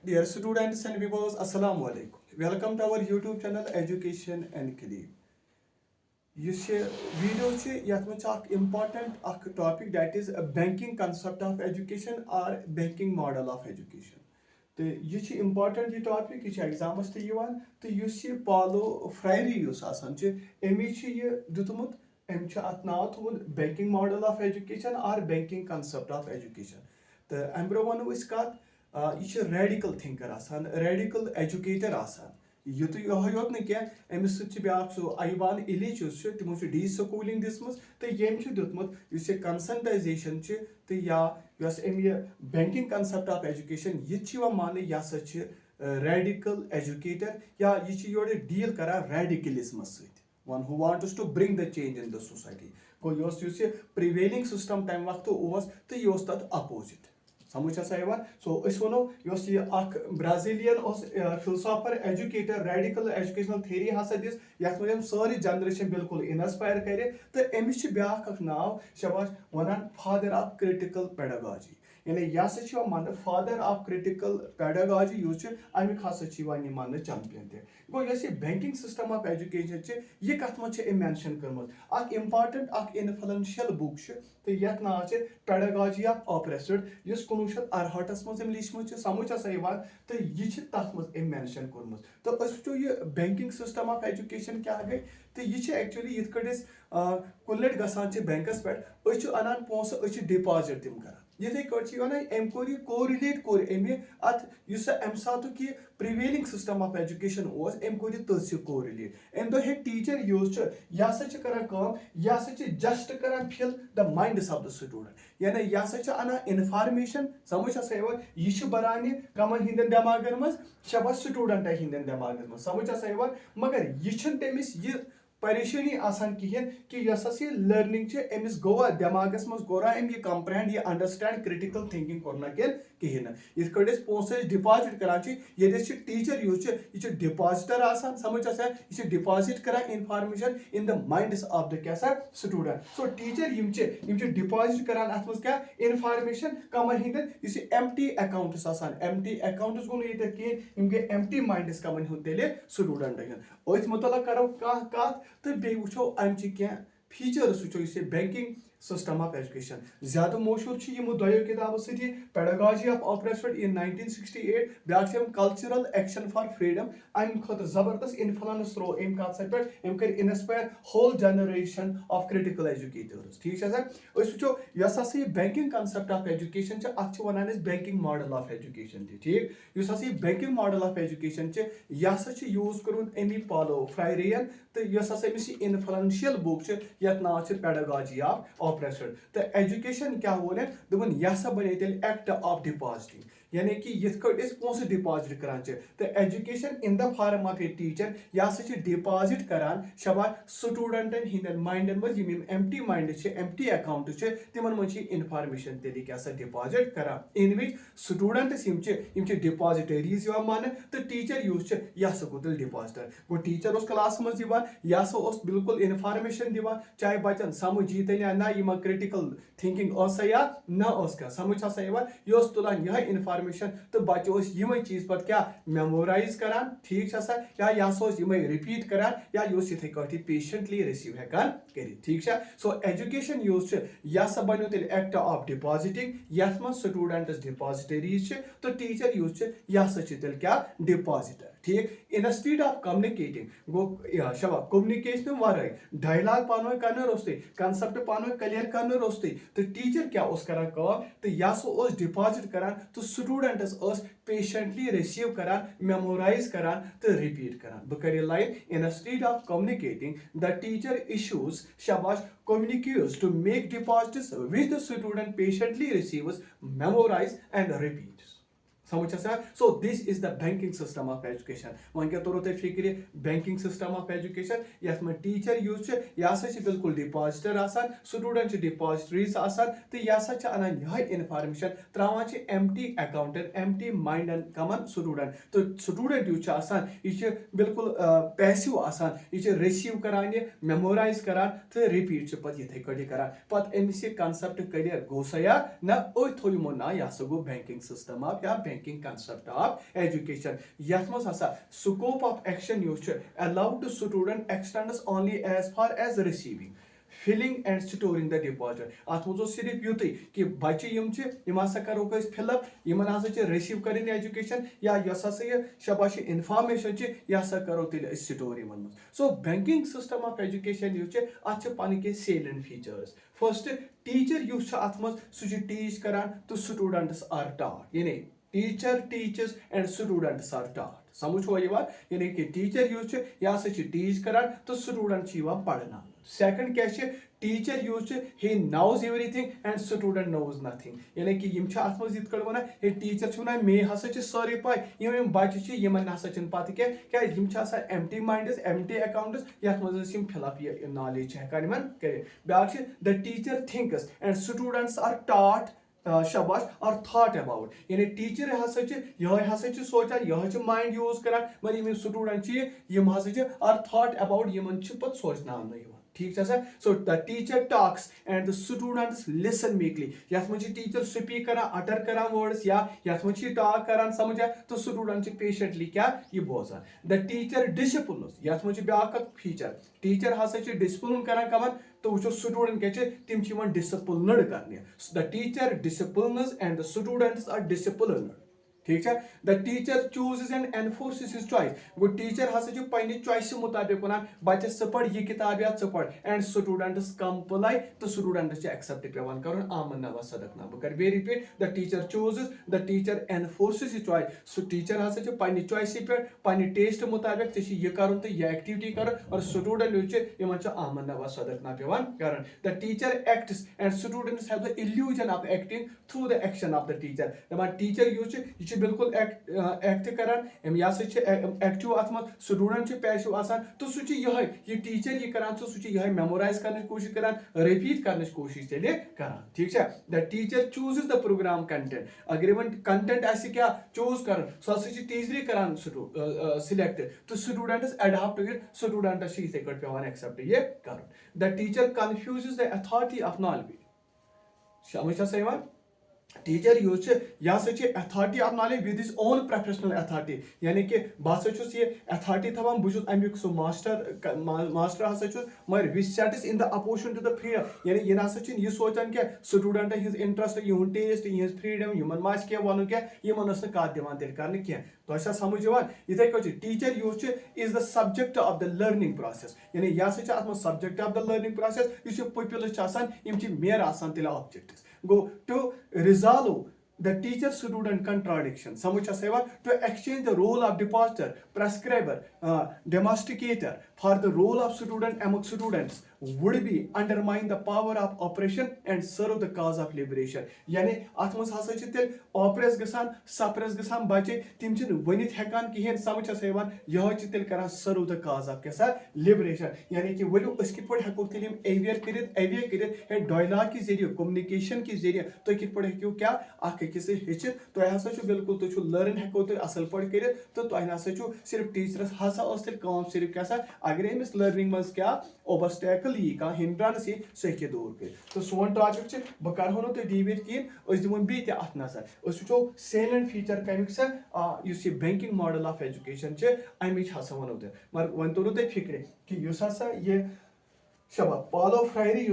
Dear students and viewers, Assalamu alaikum. Welcome to our YouTube channel Education and Clip. This video is important topic, that is a banking concept of education or banking model of education. तो ये important ये topic ये exams ते यवान तो ये Paulo Freire use आसान चे Amy ये दुतमुत एम अत नाव थोमुत banking model of education or banking concept of education. तो अम ब्रो वनो इस कत ये radical thinker आसान radical educator आसान ये तो योत न क्या अमिस ब्याक सो आइवान इलिच तमो डी स्कूलिंग दिसमस तो यम दुतमुत युस कंसर्टाइजेशन तो या यस अम बैंकिंग कंसेप्ट ऑफ एजुकेशन ये मान यह सा रेडिकल एजुकेटर या ये योर डील करा radicalism one who wants to bring the change in the society गो प्रिवेलिंग सिस्टम तम वक्त तो यह तथ अपोजिट समझ सो वो Brazilian philosopher educator radical educational theory हसा दिस यथ मज सारी जनरेशन बिल्कुल इंस्पायर करे तो अमिस ब्याक नाव शबाश वनान फादर ऑफ क्रिटिकल पेडागॉजी यानी यह सा मान फादर ऑफ क्रिटिकल पेडागॉजी यूज अमिक हसा मान चैंपियन तह गो ये बैंकिंग सिस्टम ऑफ एजुकेशन यह कत मज मेंशन कर्म इंपॉर्टेंट इन्फ्लुएंशियल बुक तो यथ नाव पेडागॉजी ऑफ ऑपरेसिड इस 1968 मज लिखम समझ तो यह तथ मज मेंशन कर्म तो वो यह बैंकिंग सिस्टम ऑफ एजुकेशन क्या गई तो यह एक्चुअली इत कुन लट ग बैंकस पे अनान पोस डिपॉजिट तम कर इथे वन अम कोर यह कोरिलेट कोर अमे अत अम सात प्रिवेलिंग सिस्टम ऑफ एजुकेशन अम कोर तथ कोरिलेट अम दो टीचर यूज यह जस्ट कर fill the minds of the student यानी यह अना इन्फॉर्मेशन समझ यह बरान कमन हिंदन दिमागन मज शबा स्टूडेंट हिंदन दिमागन मज समझ मगर यह तमिस यह परेशानी आसान कहें कि यस लर्निंग अमिस गोवा दिमागस मज गोरा अम यह कंप्रहेंड यह अंडरस्टैंड क्रिटिकल थिंकिंग कोर कहें इत पोस डिपॉजिट करान ये टीचर यूज यह डिपॉजिटर आसान समझ यह डिपॉजिट कर information in the minds of the क्या स्टूडेंट सो टीचर यम डिपॉजिट करान अत मज क्या इंफॉर्मेशन कमन हिंदन इस एम्प्टी अकाउंट्स आसान एम्प्टी अकाउंट्स गो ये कहें गए एम्प्टी माइंड्स कमन हुन तेल स्टूडेंट अथ मुतलक करो कत तो बे वो अमि क्या फीचर्स वो बैंकिंग सिस्टम ऑफ एजुकेशन ज्यादा मशहूर यमो दो किताबों सती पेडागॉजी ऑफ ऑपरेशन इन 1968 ब्याक कल्चरल एक्शन फॉर फ्रीडम अम खुद जबरदस्त इन्फ्लुएंस त्रो अम कत पे अम कर inspire whole generation of critical educators ठीक है वो यस बैंकिंग कंसेप्ट ऑफ एजुकेशन अत वन बैंकिंग मॉडल ऑफ एजुकेशन ठीक इस बैंकिंग मॉडल ऑफ एजुकेशन यह यूज करुन अमी पॉलो फ्रायरियन तो यस इन्फ्लुएंशियल बुक यथ नाव पेडागॉजी ऑफ ऑपरेशन तो एजुकेशन क्या वो दोपन यह बने तेल एक्ट ऑफ डिपॉजिटिंग यानी कि यथ पोस डिपॉजिट करान तो education in the form of a teacher यह डिपॉजिट करान शबा स्टूडेंटन हिंदन माइंडन मज एम्प्टी माइंड एम्प्टी अकाउंट तिमन मज इन्फॉर्मेशन तेल क्या डिपॉजिट करान इन विच स्टूडेंट्स डिपॉजिटरीज मान तो टीचर यूज यह गो तेल डिपॉजिटर गो टीचर क्लास मज यह बिल्कुल इन्फॉर्मेशन दिवान चाहे बचन समझ यी तेल ना यह क्रिटिकल थिंकिंग या ना क्या समझ यह तुलान यह इन्फॉर्मेशन तो बच्चे यम चीज पे क्या मेमोराइज करान ठीक या यह रिपीट करान या इथे कटी पेशेंटली रिसीव हेकान कर ठीक सो एजुकेशन यूज यह बनो तेल एक्ट ऑफ डिपॉजिटिंग यथ मज स्टूडेंट्स डिपॉजिटरीज तो टीचर यूज यह तेल क्या डिपॉजिटर ठीक इंस्टीड ऑफ कम्युनिकेटिंग गो शबा कम्युनिकेशन वराई डायलॉग पानो कर रोस्ते कंसेप्ट पानो क्लियर कर रोस्ते तो टीचर क्या कर तो यह डिपॉजिट करान तो स्टूडेंट्स पेशेंटली रिसीव करान मेमोराइज करान तो रिपीट करान बह कर लाइन instead of communicating the teacher issues शबाश communicates to make deposits which the student patiently receives, memorize and repeats. समझ so this is the banking system of education one क्या तोरो तक फिक्र बैंकिंग सिस्टम ऑफ एजुकेशन यथ में teacher यूज यह बिल्कुल डिपॉजिटर आसान स्टूडेंट डिपॉजिटरीज आसान तो यह अनान यह इन्फॉर्मेशन त्रावान एम्प्टी अकाउंटन एम्प्टी माइंडन कमन स्टूडेंट तो स्टूडेंट यूज आसान यह बिल्कुल पैसिव आसान यह रिसीव करान मेमोराइज करान तो रिपीट पे इथे कटी करान पे अमिस यह कंसेप्ट क्लियर गो सा या ना थो यमो ना यह गो बैंकिंग सिस्टम ऑफ या banking concept of education. Yat mans hasa scope of action use allowed to student extends only as far as receiving, filling and storing the deposit. At मज सिर्फ युत कि बच्चे यम हसा करो फिलअप यमन हसा receive कर एजुकेशन या यस हसा यह शबाश इन्फॉर्मेशन यह हसा करो तेल स्टोर यमन मज. So banking system of education युस अत पन के सेलियंट फीचर्स. फर्स्ट टीचर युस अत मज सह टीच करान तो स्टूडेंट्स आर टॉट. यानी teacher teachers and students are taught. समझ हो यानी कि टीचर युस यह हसा टीच करान तो स्टूडेंट पढ़ना. सेकंड क्या teacher use he knows everything and student knows nothing. यानी कि यम अत मज इत वन हे टीचर वन मे हसा सारी पाई यम बच्चे यमन हसा पत क्या यम एम्प्टी माइंडस एम्प्टी अकाउंट्स ये मज फिलअप यह नॉलेज हेकान कर. ब्या the teacher thinks and students are taught शबाश और थॉट अबाउट. यानी टीचर हसा सोचान यह माइंड यूज करान मगर यम स्टूडेंट यम हसा आर थॉट अबाउट यमन पत सोचना. ठीक है. So the teacher talks and the students listen meekly. यथ मज टीचर स्पीक करा अटर करा वर्ड्स या यथ मज टॉक करा समझा तो स्टूडेंट पेशेंटली क्या ये बोजान. The teacher discipline. यथ मज ब्या फीचर टीचर हसा डिसिप्लिन करा कमन तो वो स्टूडेंट क्या तम डिसिप्लिनड करने. The teacher disciplines and the students are disciplined. ठीक है. The teacher chooses and enforces his choice. गो टीचर हसा पन्ने चॉइस मुताबिक वन बच्चे च पढ़ यह किताब या च पढ़ एंड स्टूडेंट्स कंप्लाई तो स्टूडेंट्स एक्सेप्ट पेवान कर आमन नवा सदकना. बह कर बे repeat. The teacher chooses the teacher enforces his choice. सो टीचर हसा पन्ने चॉइस पे पन्ने टेस्ट मुताबिक यह कर यह एक्टिविटी कर और स्टूडेंट आमन नवा सदकना पेवान कर. The teacher acts and students have the illusion of acting through the action of the teacher. दपान टीचर यह बिल्कुल एक्ट करान यह एक्टिव अत मज स्टूडेंट पैसिव आसान तो सह यह टीचर यह करान सह मेमोराइज करने कोशिश करान रिपीट करने कोशिश तेल करान. ठीक है. The teacher chooses the program content. अगर वन कंटेंट क्या चूज कर सह टीचर करान सिलेक्ट तो स्टूडेंट्स अडॉप्ट कर स्टूडेंट्स इथे पे एक्सेप्ट ये कर. The teacher confuses the authority of knowledge. समझ टीचर यूज यह authority of knowledge with his own professional authority. यानी कि बह अथॉरिटी थवान बहुत अमुक सो मास्टर हसा मगर which sets in the opposition to the freedom. यानी यह ना यह सोचान क्या स्टूडेंट हिज इंटरेस्ट यह टेस्ट यह फ्रीडम यमन मास क्या वन क्या यमन कत दिवान तेल कर तो समझ इथे पे टीचर यूज is the subject of the learning process. यानी यह subject of the learning process pupils मेर आसान तेल ऑब्जेक्ट्स. गो to resolve the teacher student contradiction. समझ to exchange the role of depositor, prescriber, demonstrator for the role of student among students would be undermine the power of operation and serve the cause of liberation. यानी अत मज हसा तेल oppress गसान suppress गसान बच्चे तम वनित हेकान कहें समझ यह तेल कर सर्व द काज ऑफ क्या लिबरेशन. यानी कि वो कित पे हेको तेल अवेयर कर डायलॉग के जरिए कम्युनिकेशन के जरिए तुम कित पे हेको क्या अकिस हेचित तुम हसा बिल्कुल तुम लर्न हेको तुम असल पे कर तो तुम हसा सिर्फ टीचरस हसा सिर्फ क्या अगर अमिस लर्निंग मज क्या ओबस्टेकल यी कह हिंड्रांस यी सह हेके दूर कर. तो सोन टॉपिक बह करो नो तुम डिवेट कहें दिमो बे अत नजर वो सेलेंट फीचर कमुक बैंकिंग मॉडल ऑफ एजुकेशन अमिच हसा वनो तुम मगर वन तोर तुम फिक्र कि हसा यह शबा पालो फ्रायरी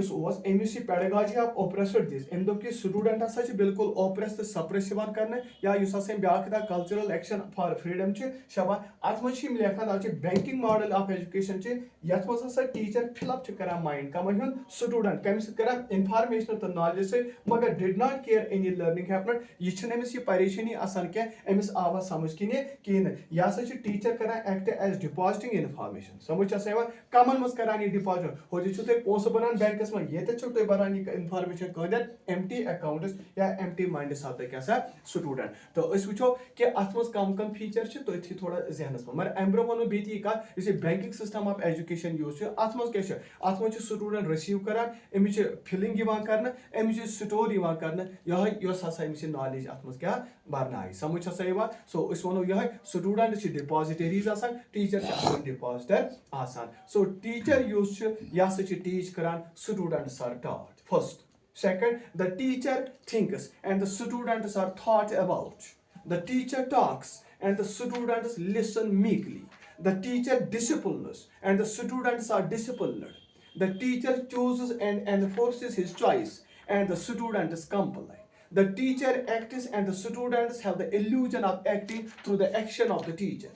अमिस पेडागॉजी ऑफ ओप्रेसड दिस अम दोप कि स्टूडेंट हसा बिल्कुल ओप्रेस तो सप्रेस कर या ब्या किताब cultural action for freedom Shaba अत मज लेखान बैंकिंग मॉडल ऑफ एजुकेशन यथ मज हसा टीचर फिलअप कर माइंड कमन हुन स्टूडेंट कम कर इन्फॉर्मेशन तो नॉलेज से मगर did not care any learning happen. यह अमिस परेशानी आसान क्या अमिस आवा समझ कि कहें यह हसा टीचर कर एक्ट एज डिपॉजिटिंग इन्फॉर्मेशन. समझ कमन मज कर डिपॉजिट तुम पोस बनान बैंकस में ये तुम बनान इन्फॉर्मेशन कदर एम्प्टी अकाउंट्स या एम्प्टी माइंडस ऑफ द क्या स्टूडेंट. तो वो कि अत मज कम फीचर तुम थी थोड़ा जहनस में मगर अम ब्रो वो बी कत banking system of education use अत मज क्या अत मज स्टूडेंट रिसीव करान अमिच फिलिंग कर अमिच स्टोर कर हसा अमिस नॉलेज अत मज क्या भरना समझ हसा. सो वो यह स्टूडेंट डिपॉजिटरीज आसान टीचर डिपॉजिटर आसान. सो टीचर यूज यह teach karan students are taught. First, second, the teacher thinks and the students are taught about. The teacher talks and the students listen meekly. The teacher disciplines and the students are disciplined. The teacher chooses and enforces his choice and the students comply. The teacher acts and the students have the illusion of acting through the action of the teacher.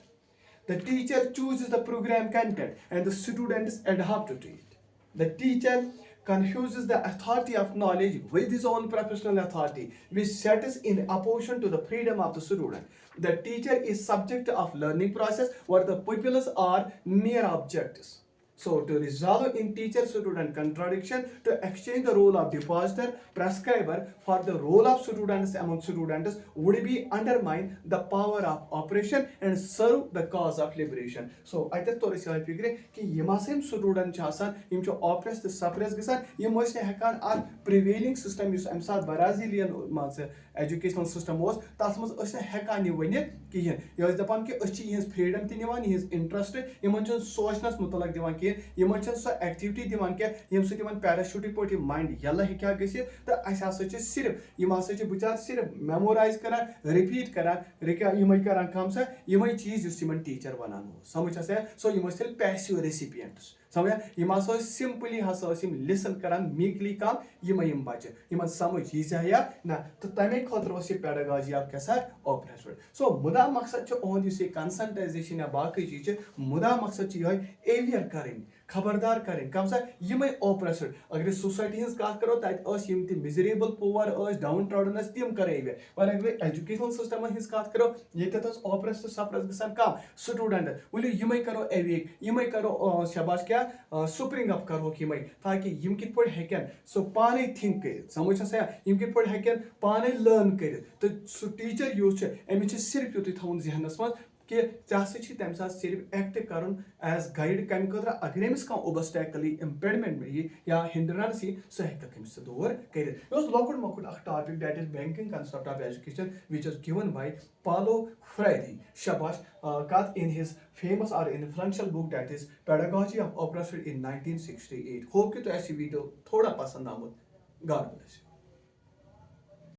The teacher chooses the program content and the students adapt to it. The teacher confuses the authority of knowledge with his own professional authority, which sets in opposition to the freedom of the student. The teacher is subject of learning process where the pupils are mere objects. So, to resolve in teacher-student contradiction, to exchange the role of depositor, prescriber for the role of students among students would be undermine the power of operation and serve the cause of liberation. So, I think to say figure कि यमा से student चाहसान यम चो oppressed the suppressed गसान यम वैसे हेकान आ prevailing system use अम साथ Brazilian मानसे educational system was तास मस ऐसे हेकान ये वनित कि ये दपान कि अच्छी ये freedom ती निवान ये interest यमन चो सोचनस मुतलक दिवान कि यमन छन सो एक्टिविटी दिवान के यम से दिवान पैराशूटिक पोटी माइंड यल्ला हेक्या गसि त अस हसा छ सिर्फ यम हसा छ बिचार सिर्फ मेमोराइज करन रिपीट करन रेका यमै करन काम से यमै चीज युस यमन टीचर बनान हो समझ हसे सो यम सिर्फ पैसिव रेसिपिएंट्स समझ यम हसा सिंपली हसा यम लिसन करन मीकली काम यमै यम बच्चे यमन समझ यी या ना तो तमे खतर ओस ये पेडागॉजी ऑफ कैसा ऑपरेशन सो मुदा मकसद छ ओन युस ये कंसंटाइजेशन या बाकी चीज मुदा मकसद छ यह एवियर करें खबरदार करें कम सा यमे ऑपरेशन अगर सोसाइटी हज कत करो तत यम ति मिजरेबल पुअर डाउन ट्रॉडन तिम करे पर अगर एजुकेशनल सिस्टम हज कत करो ये ऑपरेस सप्रेस गसान कम स्टूडेंट वली यमे करो एविक यमे करो शबाश क्या सुप्रिंग अप करो यमे ताकि यम कित पड़ हेकन सो पाने थिंक कर समझ से यम कित पड़ हेकन पाने लर्न कर तो सो टीचर यूज अमिस सिर्फ युत थवन जहनस मज कि तम साथ सिर्फ एक्ट कर एज गाइड कम खतर अगर अमिस कह ओबस्टैकल इम्पेडमेंट यी या हिंड्रेंस यी सह हेक दूर कर लकुट मकुट topic that is banking concept of education which is given by Paulo Freire शाबाश कत इन हिज फेमस और influential book that is pedagogy of oppression in 1968 hope कि तो ऐसी वीडियो थोड़ा पसंद आमुत गॉड ब्लेस यू